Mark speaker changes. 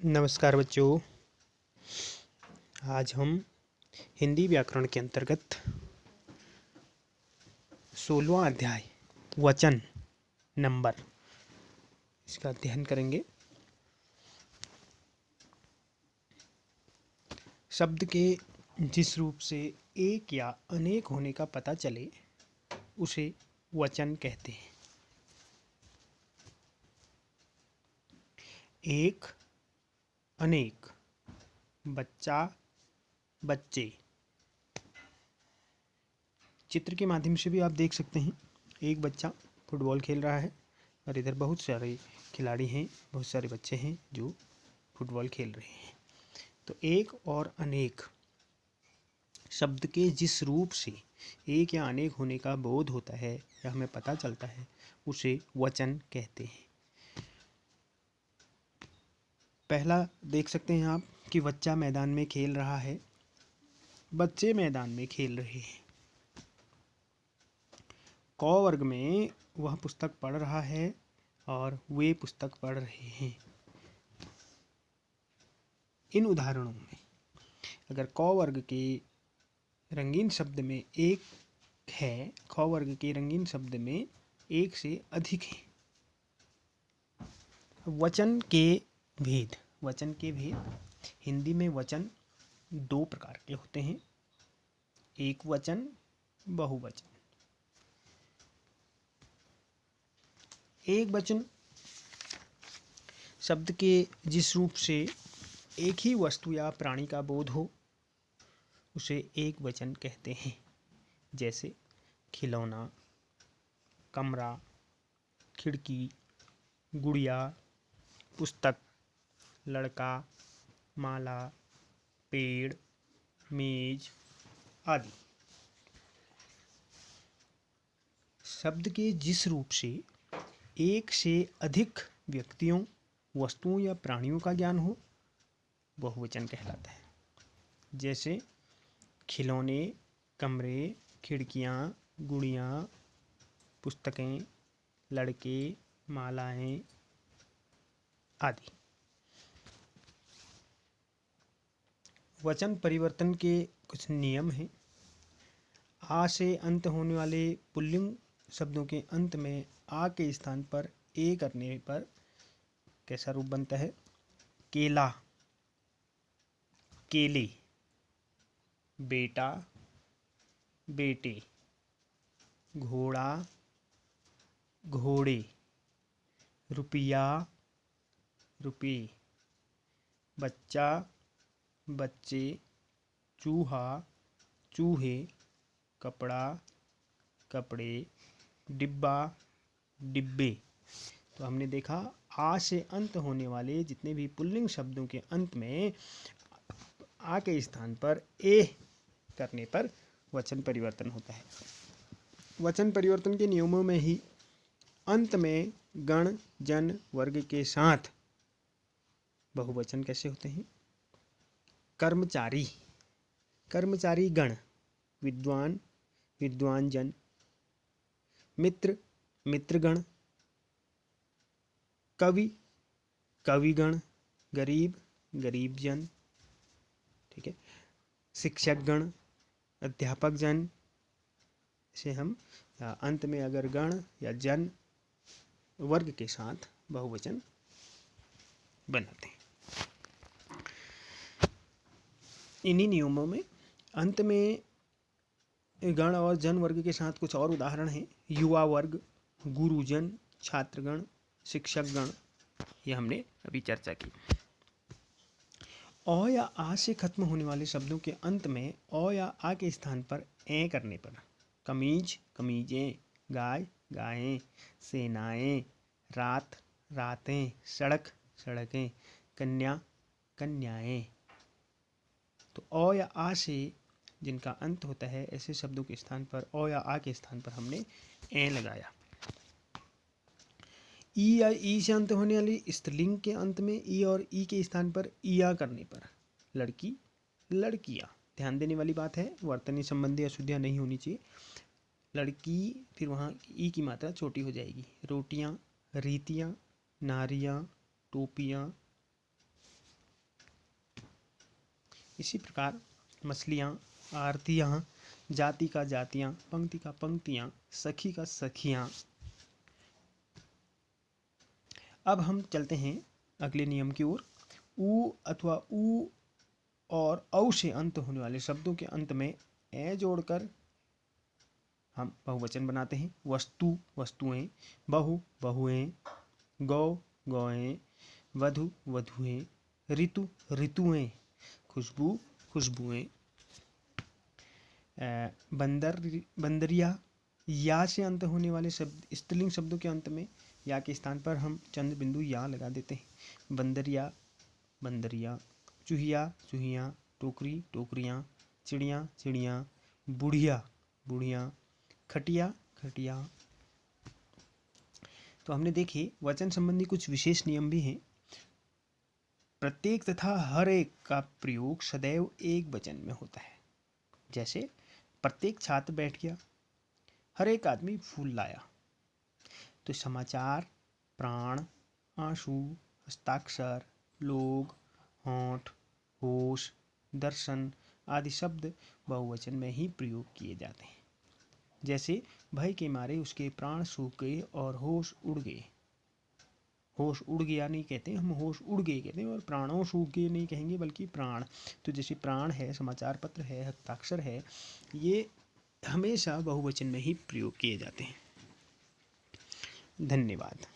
Speaker 1: नमस्कार बच्चों। आज हम हिंदी व्याकरण के अंतर्गत 16वां अध्याय वचन नंबर इसका अध्ययन करेंगे। शब्द के जिस रूप से एक या अनेक होने का पता चले उसे वचन कहते हैं। एक, अनेक, बच्चा, बच्चे। चित्र के माध्यम से भी आप देख सकते हैं। एक बच्चा फुटबॉल खेल रहा है और इधर बहुत सारे खिलाड़ी हैं, बहुत सारे बच्चे हैं जो फुटबॉल खेल रहे हैं। तो एक और अनेक शब्द के जिस रूप से एक या अनेक होने का बोध होता है या हमें पता चलता है उसे वचन कहते हैं। पहला देख सकते हैं आप कि बच्चा मैदान में खेल रहा है, बच्चे मैदान में खेल रहे हैं। क वर्ग में वह पुस्तक पढ़ रहा है और वे पुस्तक पढ़ रहे हैं। इन उदाहरणों में अगर क वर्ग के रंगीन शब्द में एक है, ख वर्ग के रंगीन शब्द में एक से अधिक है। वचन के भेद हिंदी में वचन दो प्रकार के होते हैं, एक वचन, बहुवचन। एक वचन शब्द के जिस रूप से एक ही वस्तु या प्राणी का बोध हो उसे एक वचन कहते हैं। जैसे खिलौना, कमरा, खिड़की, गुड़िया, पुस्तक, लड़का, माला, पेड़, मेज आदि। शब्द के जिस रूप से एक से अधिक व्यक्तियों, वस्तुओं या प्राणियों का ज्ञान हो बहुवचन कहलाता है। जैसे खिलौने, कमरे, खिड़कियाँ, गुड़ियाँ, पुस्तकें, लड़के, मालाएं आदि। वचन परिवर्तन के कुछ नियम हैं। आ से अंत होने वाले पुल्लिंग शब्दों के अंत में आ के स्थान पर ए करने पर कैसा रूप बनता है? केला, केले, बेटा, बेटे, घोड़ा, घोड़े, रुपया, रुपये, बच्चा, बच्चे, चूहा, चूहे, कपड़ा, कपड़े, डिब्बा, डिब्बे। तो हमने देखा आ से अंत होने वाले जितने भी पुल्लिंग शब्दों के अंत में आ के स्थान पर ए करने पर वचन परिवर्तन होता है। वचन परिवर्तन के नियमों में ही अंत में गण, जन, वर्ग के साथ बहुवचन कैसे होते हैं? कर्मचारी, कर्मचारी गण, विद्वान, विद्वान जन, मित्र, मित्रगण, कवि, कविगण, गरीब, गरीब जन। ठीक है। शिक्षक गण, अध्यापक जन। इसे हम अंत में अगर गण या जन वर्ग के साथ बहुवचन बनाते हैं। इन्हीं नियमों में अंत में गण और जन वर्ग के साथ कुछ और उदाहरण हैं। युवा वर्ग, गुरुजन, छात्रगण, शिक्षकगण, ये हमने अभी चर्चा की। अ या आ से खत्म होने वाले शब्दों के अंत में अ या आ के स्थान पर ए करने पर कमीज, कमीजें, गाय, गायें, सेनाएं, रात, रातें, सड़क, सड़कें, कन्या, कन्याएं। तो अ या आ से जिनका अंत होता है ऐसे शब्दों के स्थान पर अ या आ के स्थान पर हमने ए लगाया। ई या ई से अंत होने वाली स्त्रीलिंग के अंत में ई और ई के स्थान पर ईया करने पर लड़की, लड़कियाँ। ध्यान देने वाली बात है, वर्तनी संबंधी अशुद्धियाँ नहीं होनी चाहिए। लड़की, फिर वहाँ ई की मात्रा छोटी हो जाएगी। रोटियाँ, रीतियाँ, नारियाँ, टोपियाँ, इसी प्रकार मछलियाँ, आरतियाँ, जाति का जातियाँ, पंक्ति का पंक्तियाँ, सखी का सखियाँ। अब हम चलते हैं अगले नियम की ओर। ऊ अथवा ऊ और औ से अंत होने वाले शब्दों के अंत में ए जोड़कर हम बहुवचन बनाते हैं। वस्तु, वस्तुएं, बहु, बहुएं, गौ, गौएं, वधु, वधुएं, ऋतु, ऋतुएं, खुशबू, खुशबुएं। बंदर, बंदरिया, या से अंत होने वाले शब्द स्त्रीलिंग शब्दों के अंत में या के स्थान पर हम चंद्र बिंदु या लगा देते हैं। बंदरिया, बंदरिया, चूहिया, चूहियाँ, टोकरी, टोकरियाँ, चिड़िया, चिड़ियाँ, बुढ़िया, बुढ़िया, खटिया, खटिया। तो हमने देखे वचन संबंधी कुछ विशेष नियम भी हैं। प्रत्येक तथा हर एक का प्रयोग सदैव एक वचन में होता है। जैसे प्रत्येक छात्र बैठ गया, हर एक आदमी फूल लाया। तो समाचार, प्राण, आंसू, हस्ताक्षर, लोग, होंठ, होश, दर्शन आदि शब्द बहुवचन में ही प्रयोग किए जाते हैं। जैसे भय के मारे उसके प्राण सूख गए और होश उड़ गए। होश उड़ गया नहीं कहते, हम होश उड़ गए कहते हैं, और प्राणों सूख गए नहीं कहेंगे बल्कि प्राण। तो जैसे प्राण है, समाचार पत्र है, हस्ताक्षर है, ये हमेशा बहुवचन में ही प्रयोग किए जाते हैं। धन्यवाद।